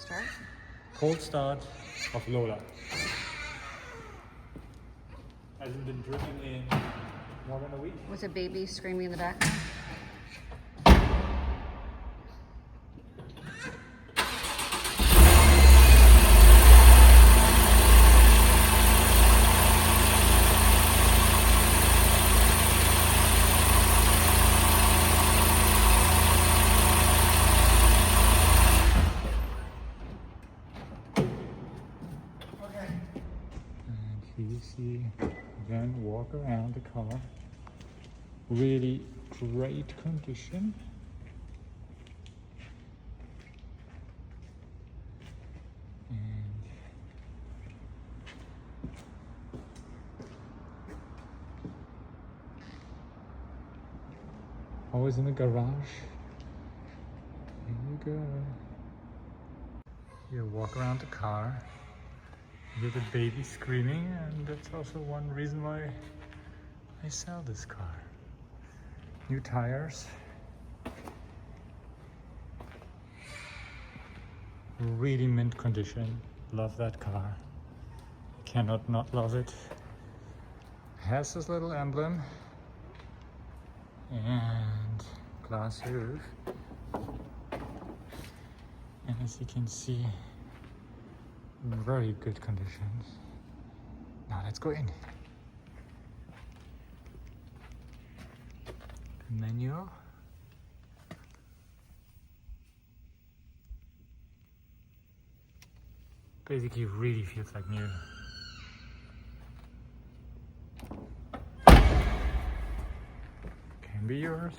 Start. Cold start of Lola. Hasn't been driven in more than a week. With a baby screaming in the background. You see then walk around the car. Really great condition. And always in the garage. Here you go. You walk around the car. You hear the baby screaming, and that's also one reason why I sell this car. New tires. Really mint condition. Love that car. Cannot not love it. Has this little emblem. And glass roof. And as you can see, very good conditions. Now let's go in. Menu. Basically really feels like new. Can be yours.